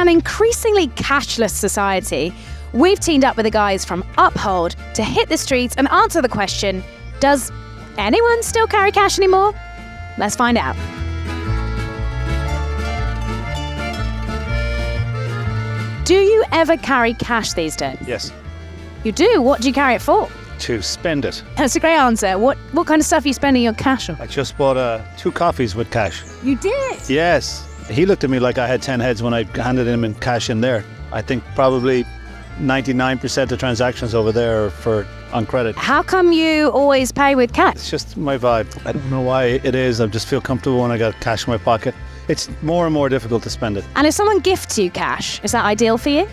an increasingly cashless society, we've teamed up with the guys from Uphold to hit the streets and answer the question, does anyone still carry cash anymore? Let's find out. Do you ever carry cash these days? Yes, You do? What do you carry it for? to spend it. That's a great answer. What kind of stuff are you spending your cash on? I just bought 2 coffees with cash. You did? Yes. He looked at me like I had 10 heads when I handed him in cash in there. I think probably 99% of transactions over there are on credit. How come you always pay with cash? It's just my vibe. I don't know why it is. I just feel comfortable when I got cash in my pocket. It's more and more difficult to spend it. And if someone gifts you cash, is that ideal for you?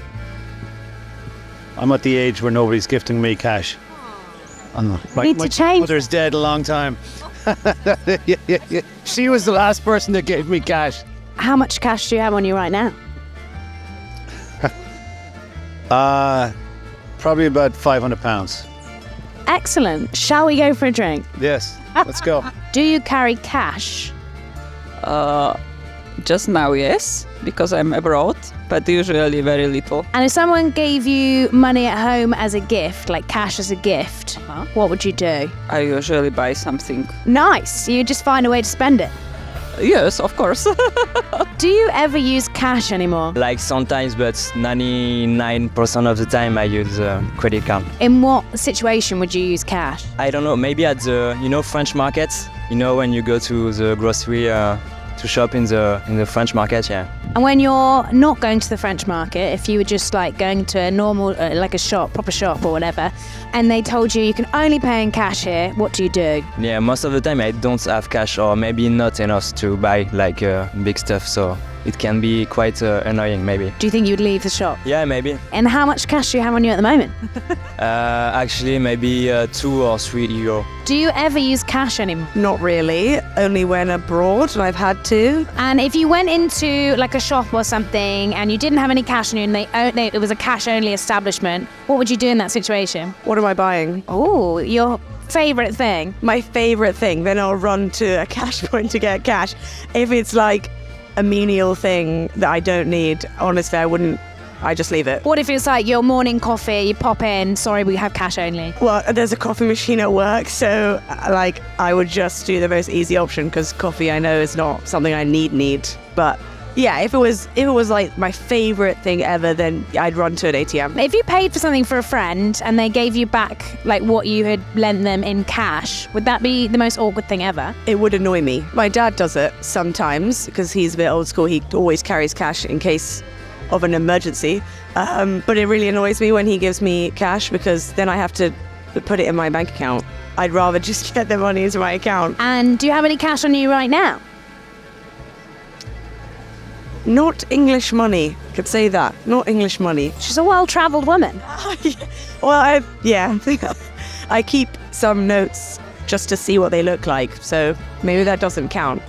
I'm at the age where nobody's gifting me cash. Need to change. My mother's dead a long time. She was the last person that gave me cash. How much cash do you have on you right now? Probably about £500. Excellent. Shall we go for a drink? Yes, let's go. Do you carry cash? Just now, yes, because I'm abroad, but usually very little. And if someone gave you money at home as a gift, like cash as a gift, what would you do? I usually buy something. Nice. You just find a way to spend it. Yes, of course. Do you ever use cash anymore? Like sometimes, but 99% of the time I use credit card. In what situation would you use cash? I don't know, maybe at the, French markets. When you go to the grocery to shop in the French market, yeah. And when you're not going to the French market, if you were just like going to a normal, like a shop, proper shop or whatever, and they told you can only pay in cash here, what do you do? Yeah, most of the time I don't have cash or maybe not enough to buy like big stuff, so it can be quite annoying maybe. Do you think you'd leave the shop? Yeah, maybe. And how much cash do you have on you at the moment? Actually, maybe 2 or 3 euro. Do you ever use cash anymore? Not really, only when abroad, and I've had to. And if you went into like a shop or something and you didn't have any cash on you and it was a cash-only establishment, what would you do in that situation? What am I buying? Oh, your favourite thing. My favourite thing, then I'll run to a cash point to get cash. If it's like a menial thing that I don't need, honestly, I just leave it. What if it's like your morning coffee, you pop in, sorry, we have cash only? Well, there's a coffee machine at work, so like I would just do the most easy option because coffee I know is not something I need. But yeah, if it was like my favorite thing ever, then I'd run to an ATM. If you paid for something for a friend and they gave you back like what you had lent them in cash, would that be the most awkward thing ever? It would annoy me. My dad does it sometimes because he's a bit old school. He always carries cash in case of an emergency. But it really annoys me when he gives me cash because then I have to put it in my bank account. I'd rather just get the money into my account. And do you have any cash on you right now? Not English money. Could say that. Not English money. She's a well-travelled woman. Well, I keep some notes just to see what they look like. So maybe that doesn't count.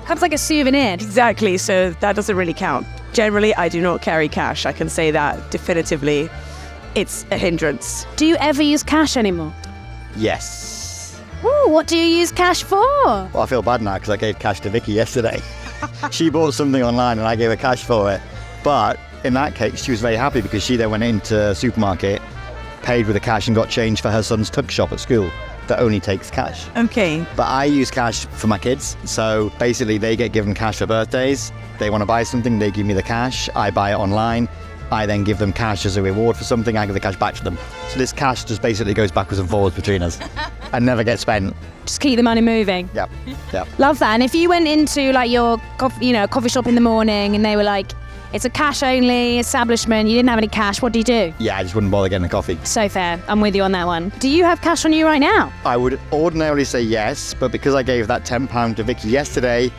Comes like a souvenir. Exactly. So that doesn't really count. Generally, I do not carry cash. I can say that definitively. It's a hindrance. Do you ever use cash anymore? Yes. Ooh, what do you use cash for? Well, I feel bad now because I gave cash to Vicky yesterday. She bought something online and I gave her cash for it. But in that case, she was very happy because she then went into a supermarket, paid with the cash and got change for her son's tuck shop at school that only takes cash. Okay. But I use cash for my kids. So basically they get given cash for birthdays. They want to buy something, they give me the cash. I buy it online. I then give them cash as a reward for something. I give the cash back to them. So this cash just basically goes backwards and forwards between us and never gets spent. Just keep the money moving. Yep. Love that. And if you went into like your coffee shop in the morning and they were like, it's a cash-only establishment, you didn't have any cash, what do you do? Yeah, I just wouldn't bother getting a coffee. So fair. I'm with you on that one. Do you have cash on you right now? I would ordinarily say yes, but because I gave that £10 to Vicky yesterday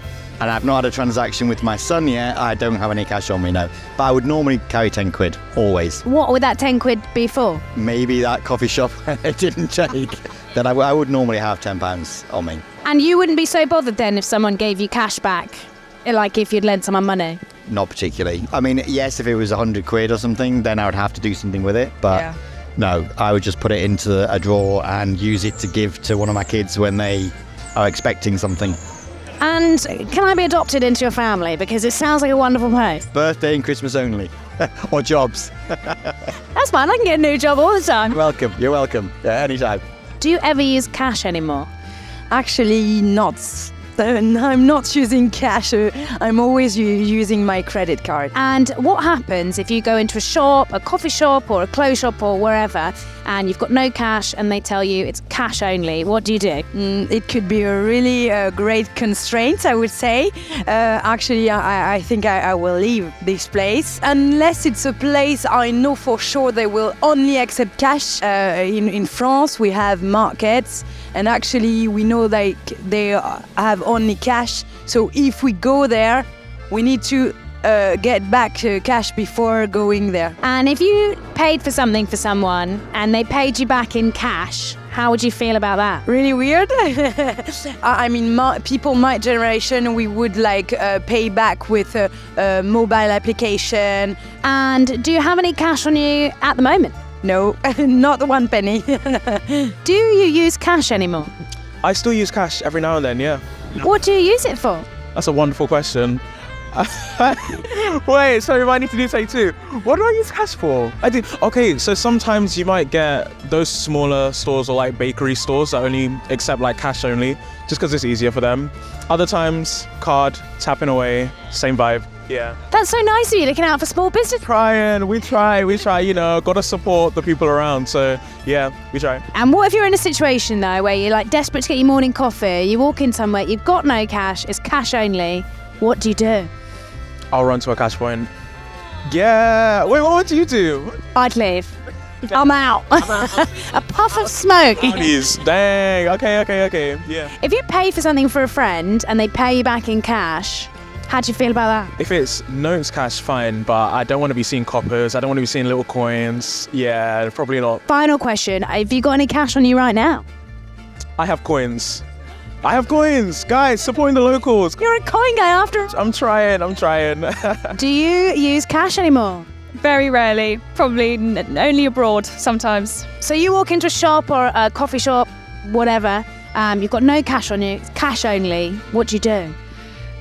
and I've not had a transaction with my son yet, I don't have any cash on me, no. But I would normally carry 10 quid, always. What would that 10 quid be for? Maybe that coffee shop it didn't take. Then I would normally have £10 on me. And you wouldn't be so bothered then if someone gave you cash back, like if you'd lent someone money? Not particularly. I mean, yes, if it was 100 quid or something, then I would have to do something with it. But no, I would just put it into a drawer and use it to give to one of my kids when they are expecting something. And can I be adopted into your family? Because it sounds like a wonderful place. Birthday and Christmas only. Or jobs. That's fine, I can get a new job all the time. Welcome. You're welcome. Yeah, anytime. Do you ever use cash anymore? Actually, not. I'm not using cash. I'm always using my credit card. And what happens if you go into a shop, a coffee shop or a clothes shop or wherever, and you've got no cash and they tell you it's cash only? What do you do? It could be a really great constraint, I would say. Actually, I think I will leave this place unless it's a place I know for sure they will only accept cash. In France, we have markets, and actually we know they have only cash. So if we go there, we need to get back cash before going there. And if you paid for something for someone and they paid you back in cash, how would you feel about that? Really weird. I mean, people my generation, we would pay back with a mobile application. And do you have any cash on you at the moment? No, not 1 penny. Do you use cash anymore? I still use cash every now and then, yeah. What do you use it for? That's a wonderful question. Wait, so you might need to do say too. What do I use cash for? I do. Okay, so sometimes you might get those smaller stores or like bakery stores that only accept like cash only, just because it's easier for them. Other times, card, tapping away, same vibe. Yeah. That's so nice of you, looking out for small business. We try, you know, gotta support the people around. So yeah, we try. And what if you're in a situation though where you're like desperate to get your morning coffee, you walk in somewhere, you've got no cash, it's cash only, what do you do? I'll run to a cash point. Yeah. Wait, what do you do? I'd leave. I'm out. A puff of smoke. Please. Dang. Okay. Yeah. If you pay for something for a friend and they pay you back in cash, how do you feel about that? If it's notes cash, fine, but I don't want to be seeing coppers. I don't want to be seeing little coins. Yeah, probably not. Final question. Have you got any cash on you right now? I have coins. Guys, supporting the locals. You're a coin guy after all. I'm trying. Do you use cash anymore? Very rarely, probably only abroad sometimes. So you walk into a shop or a coffee shop, whatever, you've got no cash on you, it's cash only. What do you do?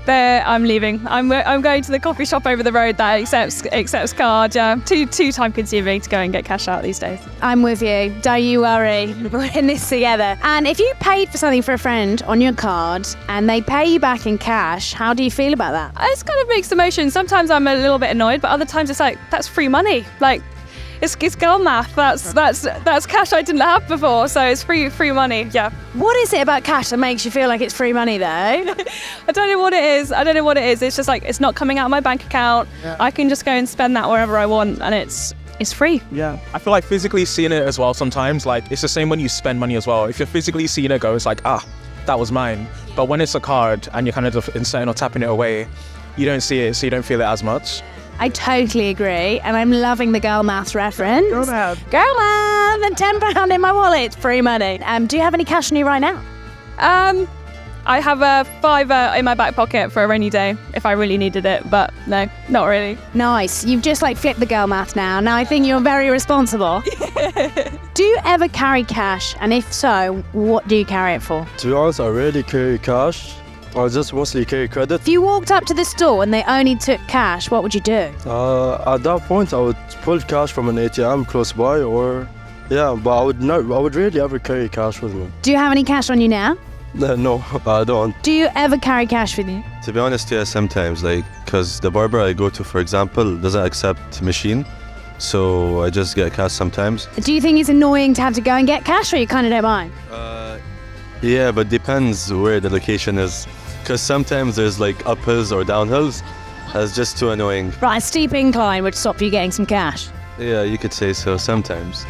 There, I'm leaving. I'm going to the coffee shop over the road that accepts card. Yeah, too time consuming to go and get cash out these days. I'm with you. Don't you worry. We're in this together. And if you paid for something for a friend on your card and they pay you back in cash, how do you feel about that? It's kind of mixed emotions. Sometimes I'm a little bit annoyed, but other times it's like that's free money. Like it's girl math. That's cash I didn't have before, so it's free money. Yeah. What is it about cash that makes you feel like it's free money though? I don't know what it is. It's just like it's not coming out of my bank account. Yeah. I can just go and spend that wherever I want, and it's free. Yeah. I feel like physically seeing it as well sometimes. Like it's the same when you spend money as well. If you're physically seeing it go, it's like that was mine. But when it's a card and you're kind of inserting or tapping it away, you don't see it, so you don't feel it as much. I totally agree, and I'm loving the girl maths reference. Girl math. Girl math, and £10 in my wallet, free money. Do you have any cash on you right now? I have a £5 in my back pocket for a rainy day if I really needed it, but no, not really. Nice. You've just flipped the girl math now. Now I think you're very responsible. Do you ever carry cash? And if so, what do you carry it for? To be honest, I rarely carry cash. I just mostly carry credit. If you walked up to the store and they only took cash, what would you do? At that point, I would pull cash from an ATM close by, but I would rarely ever carry cash with me. Do you have any cash on you now? No, I don't. Do you ever carry cash with you? To be honest, yeah, sometimes, because the barber I go to, for example, doesn't accept machine, so I just get cash sometimes. Do you think it's annoying to have to go and get cash, or you kind of don't mind? Yeah, but depends where the location is. Because sometimes there's uphills or downhills. That's just too annoying. Right, a steep incline would stop you getting some cash. Yeah, you could say so sometimes.